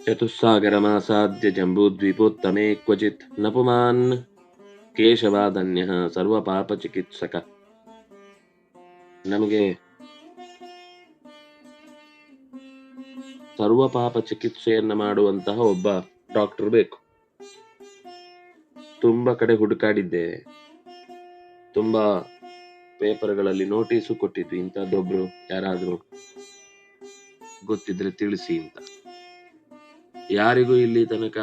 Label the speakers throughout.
Speaker 1: ಚತುಸ್ಸಾಗರಮಾಸಾದ್ಯ ಜಂಬೂದ್ವೀಪೋತ್ತಮೇ ಕ್ವಚಿತ್ ನ ಪುಮಾನ್ ಕೇಶವಾದನ್ಯಃ ಸರ್ವಪಾಪಚಿಕಿತ್ಸಕ. ನಮಗೆ ಸರ್ವಪಾಪ ಚಿಕಿತ್ಸೆಯನ್ನ ಮಾಡುವಂತಹ ಒಬ್ಬ ಡಾಕ್ಟರ್ ಬೇಕು. ತುಂಬಾ ಕಡೆ ಹುಡುಕಾಡಿದ್ದೇವೆ, ತುಂಬಾ ಪೇಪರ್ಗಳಲ್ಲಿ ನೋಟಿಸು ಕೊಟ್ಟಿದ್ವಿ, ಇಂಥದ್ದೊಬ್ರು ಯಾರಾದ್ರೂ ಗೊತ್ತಿದ್ರೆ ತಿಳಿಸಿ ಅಂತ. ಯಾರಿಗೂ ಇಲ್ಲಿ ತನಕ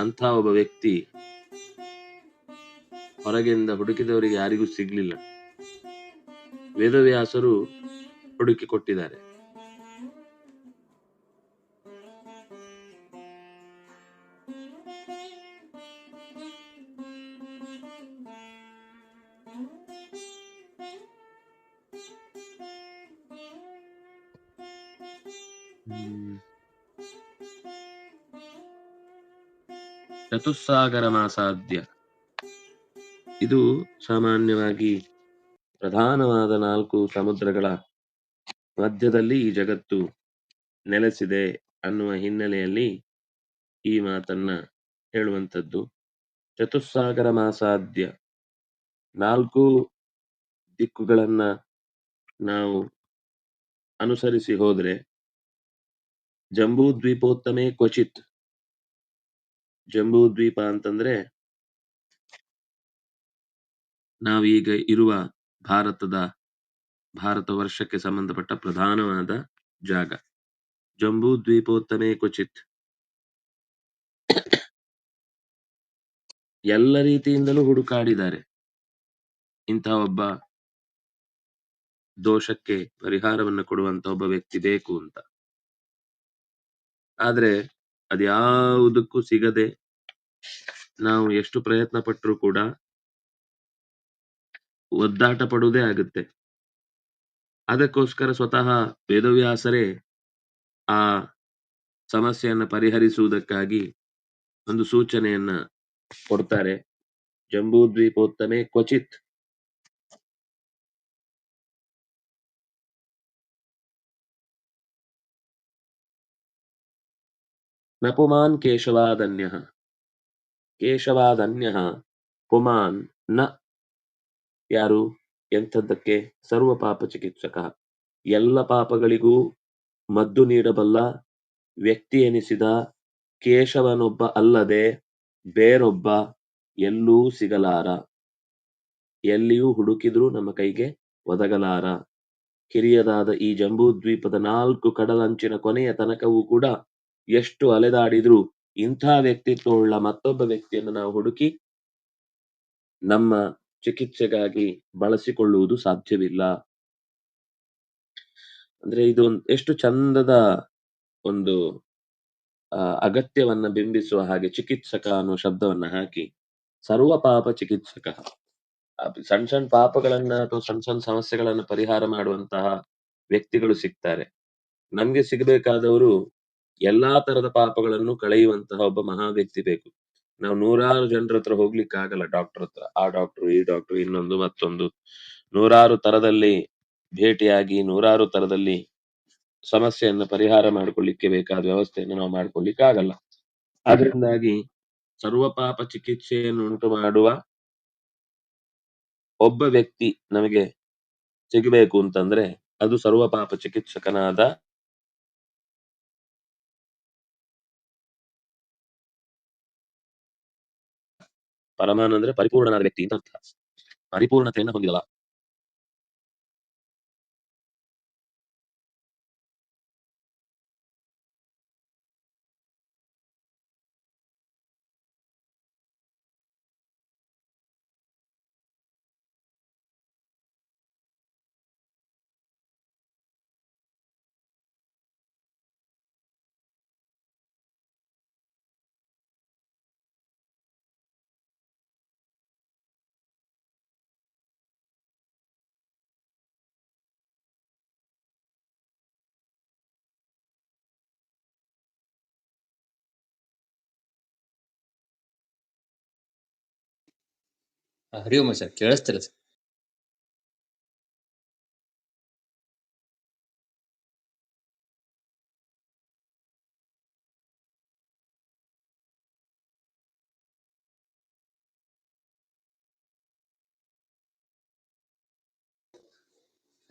Speaker 1: ಅಂಥ ಒಬ್ಬ ವ್ಯಕ್ತಿ ಹೊರಗಿಂದ ಹುಡುಕಿದವರಿಗೆ ಯಾರಿಗೂ ಸಿಗ್ಲಿಲ್ಲ. ವೇದವ್ಯಾಸರು ಹುಡುಕಿ ಕೊಟ್ಟಿದ್ದಾರೆ. ಚತುಸ್ಸಾಗರ ಮಾಸಾದ್ಯ, ಇದು ಸಾಮಾನ್ಯವಾಗಿ ಪ್ರಧಾನವಾದ 4 ಸಮುದ್ರಗಳ ಮಧ್ಯದಲ್ಲಿ ಈ ಜಗತ್ತು ನೆಲೆಸಿದೆ ಅನ್ನುವ ಹಿನ್ನೆಲೆಯಲ್ಲಿ ಈ ಮಾತನ್ನ ಹೇಳುವಂಥದ್ದು. ಚತುಸ್ಸಾಗರ ಮಾಸಾದ್ಯ, 4 ದಿಕ್ಕುಗಳನ್ನ ನಾವು ಅನುಸರಿಸಿ ಹೋದ್ರೆ ಜಂಬೂದ್ವೀಪೋತ್ತಮೇ ಕ್ವಚಿತ್. ಜಂಬೂದ್ವೀಪ ಅಂತಂದ್ರೆ ನಾವೀಗ ಇರುವ ಭಾರತ ವರ್ಷಕ್ಕೆ ಸಂಬಂಧಪಟ್ಟ ಪ್ರಧಾನವಾದ ಜಾಗ. ಜಂಬೂದ್ವೀಪೋತ್ತಮೇ ಕ್ವಚಿತ್, ಎಲ್ಲ ರೀತಿಯಿಂದಲೂ ಹುಡುಕಾಡಿದ್ದಾರೆ ಇಂಥ ಒಬ್ಬ ದೋಷಕ್ಕೆ ಪರಿಹಾರವನ್ನು ಕೊಡುವಂತ ಒಬ್ಬ ವ್ಯಕ್ತಿ ಬೇಕು ಅಂತ. ಆದ್ರೆ ಅದ್ಯಾವುದಕ್ಕೂ ಸಿಗದೆ ನಾವು ಎಷ್ಟು ಪ್ರಯತ್ನ ಪಟ್ಟರೂ ಕೂಡ ಒದ್ದಾಟ ಪಡುವುದೇ ಆಗುತ್ತೆ. ಅದಕ್ಕೋಸ್ಕರ ಸ್ವತಃ ವೇದವ್ಯಾಸರೇ ಆ ಸಮಸ್ಯೆಯನ್ನ ಪರಿಹರಿಸುವುದಕ್ಕಾಗಿ ಒಂದು ಸೂಚನೆಯನ್ನ ಕೊಡ್ತಾರೆ. ಜಂಬೂದ್ವೀಪೋತ್ತಮೇ ಕ್ವಚಿತ್. ನ ಪುಮಾನ್ ಕೇಶವಾದನ್ಯಃ. ಕೇಶವಾದನ್ಯಃ ಪುಮಾನ್ ನ. ಯಾರು? ಎಂಥದ್ದಕ್ಕೆ? ಸರ್ವ ಪಾಪ ಚಿಕಿತ್ಸಕ. ಎಲ್ಲ ಪಾಪಗಳಿಗೂ ಮದ್ದು ನೀಡಬಲ್ಲ ವ್ಯಕ್ತಿ ಎನಿಸಿದ ಕೇಶವನೊಬ್ಬ ಅಲ್ಲದೆ ಬೇರೊಬ್ಬ ಎಲ್ಲೂ ಸಿಗಲಾರ, ಎಲ್ಲಿಯೂ ಹುಡುಕಿದ್ರೂ ನಮ್ಮ ಕೈಗೆ ಒದಗಲಾರ. ಕಿರಿಯದಾದ ಈ ಜಂಬೂದ್ವೀಪದ 4 ಕಡಲಂಚಿನ ಕೊನೆಯ ತನಕವೂ ಕೂಡ ಎಷ್ಟು ಅಲೆದಾಡಿದ್ರೂ ಇಂಥ ವ್ಯಕ್ತಿತ್ವವುಳ್ಳ ಮತ್ತೊಬ್ಬ ವ್ಯಕ್ತಿಯನ್ನು ನಾವು ಹುಡುಕಿ ನಮ್ಮ ಚಿಕಿತ್ಸೆಗಾಗಿ ಬಳಸಿಕೊಳ್ಳುವುದು ಸಾಧ್ಯವಿಲ್ಲ. ಅಂದ್ರೆ ಇದು ಎಷ್ಟು ಚಂದದ ಒಂದು ಅಗತ್ಯವನ್ನ ಬಿಂಬಿಸುವ ಹಾಗೆ ಚಿಕಿತ್ಸಕ ಅನ್ನೋ ಶಬ್ದವನ್ನ ಹಾಕಿ ಸರ್ವ ಪಾಪ ಚಿಕಿತ್ಸಕ. ಸಣ್ಣ ಸಣ್ಣ ಪಾಪಗಳನ್ನ ಅಥವಾ ಸಣ್ಣ ಸಮಸ್ಯೆಗಳನ್ನ ಪರಿಹಾರ ಮಾಡುವಂತಹ ವ್ಯಕ್ತಿಗಳು ಸಿಗ್ತಾರೆ. ನಮ್ಗೆ ಸಿಗಬೇಕಾದವರು ಎಲ್ಲಾ ತರದ ಪಾಪಗಳನ್ನು ಕಳೆಯುವಂತಹ ಒಬ್ಬ ಮಹಾ ವ್ಯಕ್ತಿ ಬೇಕು. ನಾವು 100 ಜನರ ಹತ್ರ ಹೋಗ್ಲಿಕ್ಕಾಗಲ್ಲ. ಡಾಕ್ಟರ್ ಹತ್ರ, ಆ ಡಾಕ್ಟರ್, ಈ ಡಾಕ್ಟರ್, ಇನ್ನೊಂದು ಮತ್ತೊಂದು 100 ತರದಲ್ಲಿ ಭೇಟಿಯಾಗಿ 100 ತರದಲ್ಲಿ ಸಮಸ್ಯೆಯನ್ನು ಪರಿಹಾರ ಮಾಡಿಕೊಳ್ಳಿಕ್ಕೆ ಬೇಕಾದ ವ್ಯವಸ್ಥೆಯನ್ನು ನಾವು ಮಾಡ್ಕೊಳ್ಳಿಕ್ಕಾಗಲ್ಲ. ಆದ್ರಿಂದಾಗಿ ಸರ್ವಪಾಪ ಚಿಕಿತ್ಸೆಯನ್ನು ಉಂಟು ಮಾಡುವ ಒಬ್ಬ ವ್ಯಕ್ತಿ ನಮಗೆ ಸಿಗಬೇಕು ಅಂತಂದ್ರೆ ಅದು ಸರ್ವಪಾಪ ಚಿಕಿತ್ಸಕನಾದ ಪರಮಾನ್, ಅಂದ್ರೆ ಪರಿಪೂರ್ಣನಾದ ವ್ಯಕ್ತಿ ಅಂತ ಅರ್ಥ. ಪರಿಪೂರ್ಣತೆಯನ್ನು ಹೊಂದಿಲ್ಲ.
Speaker 2: ಹರಿ ಓಂ ಸರ್, ಕೇಳಿಸ್ತಿಲ್ಲ ಸರ್.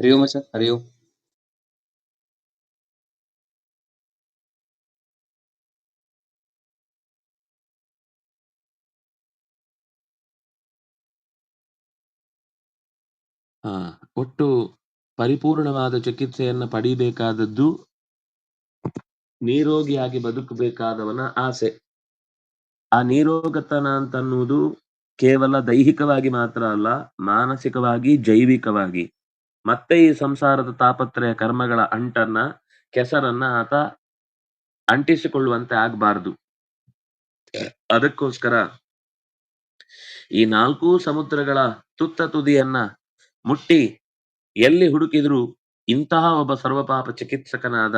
Speaker 2: ಹರಿ ಓಂ ಸರ್, ಹರಿ ಓಂ.
Speaker 1: ಒಟ್ಟು ಪರಿಪೂರ್ಣವಾದ ಚಿಕಿತ್ಸೆಯನ್ನ ಪಡಿಬೇಕಾದದ್ದು ನಿರೋಗಿಯಾಗಿ ಬದುಕಬೇಕಾದವನ ಆಸೆ. ಆ ನಿರೋಗತನ ಅಂತನ್ನುವುದು ಕೇವಲ ದೈಹಿಕವಾಗಿ ಮಾತ್ರ ಅಲ್ಲ, ಮಾನಸಿಕವಾಗಿ, ಜೈವಿಕವಾಗಿ. ಮತ್ತೆ ಈ ಸಂಸಾರದ ತಾಪತ್ರಯ ಕರ್ಮಗಳ ಅಂಟನ್ನ, ಕೆಸರನ್ನ ಆತ ಅಂಟಿಸಿಕೊಳ್ಳುವಂತೆ ಆಗ್ಬಾರ್ದು. ಅದಕ್ಕೋಸ್ಕರ ಈ 4 ಸಮುದ್ರಗಳ ತುತ್ತ ತುದಿಯನ್ನ ಮುಟ್ಟಿ ಎಲ್ಲಿ ಹುಡುಕಿದ್ರು ಇಂತಹ ಒಬ್ಬ ಸರ್ವಪಾಪ ಚಿಕಿತ್ಸಕನಾದ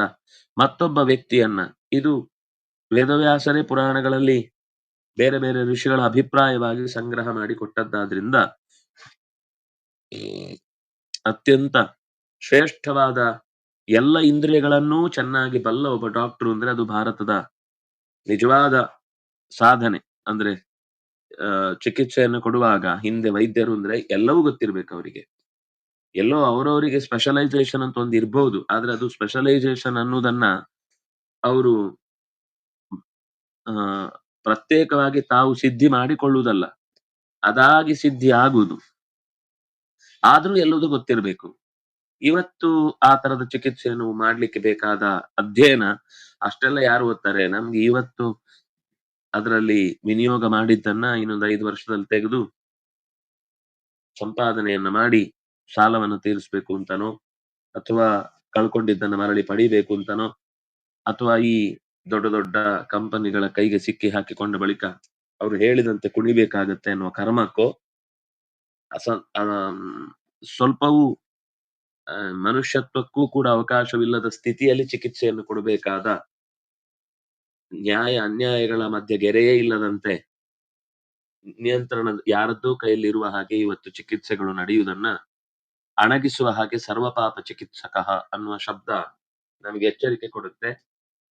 Speaker 1: ಮತ್ತೊಬ್ಬ ವ್ಯಕ್ತಿಯನ್ನ, ಇದು ವೇದವ್ಯಾಸರೇ ಪುರಾಣಗಳಲ್ಲಿ ಬೇರೆ ಬೇರೆ ಋಷಿಗಳ ಅಭಿಪ್ರಾಯವಾಗಿ ಸಂಗ್ರಹ ಮಾಡಿ ಕೊಟ್ಟದ್ದಾದ್ರಿಂದ ಅತ್ಯಂತ ಶ್ರೇಷ್ಠವಾದ ಎಲ್ಲ ಇಂದ್ರಿಯಗಳನ್ನೂ ಚೆನ್ನಾಗಿ ಬಲ್ಲ ಒಬ್ಬ ಡಾಕ್ಟರ್ ಅಂದ್ರೆ ಅದು ಭಾರತದ ನಿಜವಾದ ಸಾಧನೆ. ಅಂದ್ರೆ ಚಿಕಿತ್ಸೆಯನ್ನು ಕೊಡುವಾಗ ಹಿಂದೆ ವೈದ್ಯರು ಅಂದ್ರೆ ಎಲ್ಲವೂ ಗೊತ್ತಿರ್ಬೇಕು ಅವರಿಗೆ. ಎಲ್ಲೋ ಅವರವರಿಗೆ ಸ್ಪೆಷಲೈಸೇಷನ್ ಅಂತ ಒಂದು ಇರ್ಬಹುದು, ಆದ್ರೆ ಅದು ಸ್ಪೆಷಲೈಸೇಷನ್ ಅನ್ನೋದನ್ನ ಅವರು ಪ್ರತ್ಯೇಕವಾಗಿ ತಾವು ಸಿದ್ಧಿ ಮಾಡಿಕೊಳ್ಳುವುದಲ್ಲ, ಅದಾಗಿ ಸಿದ್ಧಿ ಆಗುವುದು. ಆದ್ರೂ ಎಲ್ಲದೂ ಗೊತ್ತಿರ್ಬೇಕು. ಇವತ್ತು ಆ ತರದ ಚಿಕಿತ್ಸೆಯನ್ನು ಮಾಡ್ಲಿಕ್ಕೆ ಬೇಕಾದ ಅಧ್ಯಯನ ಅಷ್ಟೆಲ್ಲ ಯಾರು ಓದ್ತಾರೆ? ನಮ್ಗೆ ಇವತ್ತು ಅದರಲ್ಲಿ ವಿನಿಯೋಗ ಮಾಡಿದ್ದನ್ನ ಇನ್ನೊಂದು 5 ವರ್ಷದಲ್ಲಿ ತೆಗೆದು ಸಂಪಾದನೆಯನ್ನ ಮಾಡಿ ಸಾಲವನ್ನು ತೀರಿಸ್ಬೇಕು ಅಂತನೋ, ಅಥವಾ ಕಳ್ಕೊಂಡಿದ್ದನ್ನ ಮರಳಿ ಪಡಿಬೇಕು ಅಂತನೋ, ಅಥವಾ ಈ ದೊಡ್ಡ ದೊಡ್ಡ ಕಂಪನಿಗಳ ಕೈಗೆ ಸಿಕ್ಕಿ ಹಾಕಿಕೊಂಡ ಬಳಿಕ ಅವರು ಹೇಳಿದಂತೆ ಕುಣಿಬೇಕಾಗತ್ತೆ ಅನ್ನುವ ಕರ್ಮಕ್ಕೋ, ಸ್ವಲ್ಪವೂ ಮನುಷ್ಯತ್ವಕ್ಕೂ ಕೂಡ ಅವಕಾಶವಿಲ್ಲದ ಸ್ಥಿತಿಯಲ್ಲಿ ಚಿಕಿತ್ಸೆಯನ್ನು ಕೊಡಬೇಕಾದ, ನ್ಯಾಯ ಅನ್ಯಾಯಗಳ ಮಧ್ಯೆ ಗೆರೆಯೇ ಇಲ್ಲದಂತೆ ನಿಯಂತ್ರಣ ಯಾರದ್ದೂ ಕೈಯಲ್ಲಿರುವ ಹಾಗೆ ಇವತ್ತು ಚಿಕಿತ್ಸೆಗಳು ನಡೆಯುವುದನ್ನ ಅಣಗಿಸುವ ಹಾಗೆ ಸರ್ವಪಾಪ ಚಿಕಿತ್ಸಕ ಅನ್ನುವ ಶಬ್ದ ನಮಗೆ ಎಚ್ಚರಿಕೆ ಕೊಡುತ್ತೆ.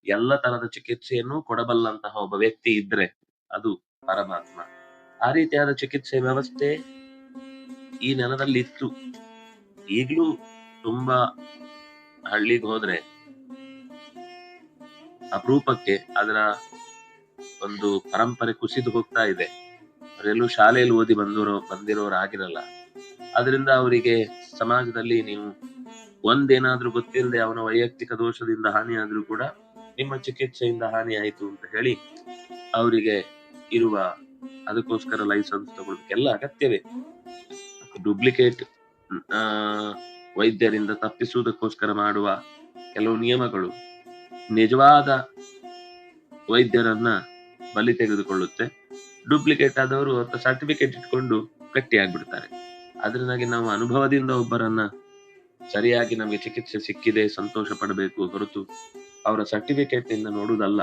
Speaker 1: ಎಲ್ಲ ತರದ ಚಿಕಿತ್ಸೆಯನ್ನು ಕೊಡಬಲ್ಲಂತಹ ಒಬ್ಬ ವ್ಯಕ್ತಿ ಇದ್ರೆ ಅದು ಪರಮಾತ್ಮ. ಆ ರೀತಿಯಾದ ಚಿಕಿತ್ಸೆ ವ್ಯವಸ್ಥೆ ಈ ನೆಲದಲ್ಲಿ ಇತ್ತು. ಈಗ್ಲೂ ತುಂಬಾ ಹಳ್ಳಿಗೆ ಹೋದ್ರೆ ಅಪರೂಪಕ್ಕೆ ಅದರ ಒಂದು ಪರಂಪರೆ ಕುಸಿದು ಹೋಗ್ತಾ ಇದೆ. ಅವರೆಲ್ಲೂ ಶಾಲೆಯಲ್ಲಿ ಓದಿ ಬಂದಿರೋರು ಆಗಿರಲ್ಲ. ಅದರಿಂದ ಅವರಿಗೆ ಸಮಾಜದಲ್ಲಿ ನೀವು ಒಂದೇನಾದ್ರೂ ಗೊತ್ತಿಲ್ಲದೆ ಅವನ ವೈಯಕ್ತಿಕ ದೋಷದಿಂದ ಹಾನಿಯಾದ್ರೂ ಕೂಡ ನಿಮ್ಮ ಚಿಕಿತ್ಸೆಯಿಂದ ಹಾನಿ ಆಯ್ತು ಅಂತ ಹೇಳಿ ಅವರಿಗೆ ಇರುವ, ಅದಕ್ಕೋಸ್ಕರ ಲೈಸೆನ್ಸ್ ತಗೊಳ್ಳೋದಕ್ಕೆಲ್ಲ ಅಗತ್ಯವೇ. ಡೂಪ್ಲಿಕೇಟ್ ವೈದ್ಯರಿಂದ ತಪ್ಪಿಸುವುದಕ್ಕೋಸ್ಕರ ಮಾಡುವ ಕೆಲವು ನಿಯಮಗಳು ನಿಜವಾದ ವೈದ್ಯರನ್ನ ಬಲಿ ತೆಗೆದುಕೊಳ್ಳುತ್ತೆ. ಡೂಪ್ಲಿಕೇಟ್ ಆದವರು ಸರ್ಟಿಫಿಕೇಟ್ ಇಟ್ಕೊಂಡು ಗಟ್ಟಿಯಾಗ್ಬಿಡ್ತಾರೆ. ಅದರಿಂದಾಗಿ ನಾವು ಅನುಭವದಿಂದ ಒಬ್ಬರನ್ನ ಸರಿಯಾಗಿ ನಮಗೆ ಚಿಕಿತ್ಸೆ ಸಿಕ್ಕಿದೆ ಸಂತೋಷ ಪಡಬೇಕು ಹೊರತು ಅವರ ಸರ್ಟಿಫಿಕೇಟ್ ನಿಂದ ನೋಡುವುದಲ್ಲ.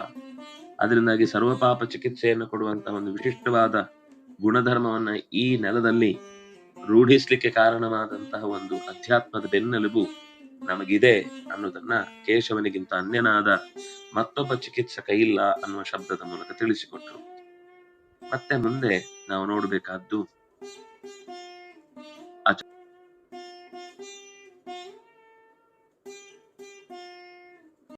Speaker 1: ಅದರಿಂದಾಗಿ ಸರ್ವಪಾಪ ಚಿಕಿತ್ಸೆಯನ್ನು ಕೊಡುವಂತಹ ಒಂದು ವಿಶಿಷ್ಟವಾದ ಗುಣಧರ್ಮವನ್ನ ಈ ನೆಲದಲ್ಲಿ ರೂಢಿಸ್ಲಿಕ್ಕೆ ಕಾರಣವಾದಂತಹ ಒಂದು ಅಧ್ಯಾತ್ಮದ ಬೆನ್ನೆಲುಬು ನಮಗಿದೆ ಅನ್ನೋದನ್ನ ಕೇಶವನಿಗಿಂತ ಅನ್ಯನಾದ ಮತ್ತೊಬ್ಬ ಚಿಕಿತ್ಸಕ ಇಲ್ಲ ಅನ್ನುವ ಶಬ್ದದ ಮೂಲಕ ತಿಳಿಸಿಕೊಟ್ರು. ಮತ್ತೆ ಮುಂದೆ ನಾವು ನೋಡಬೇಕಾದ್ದು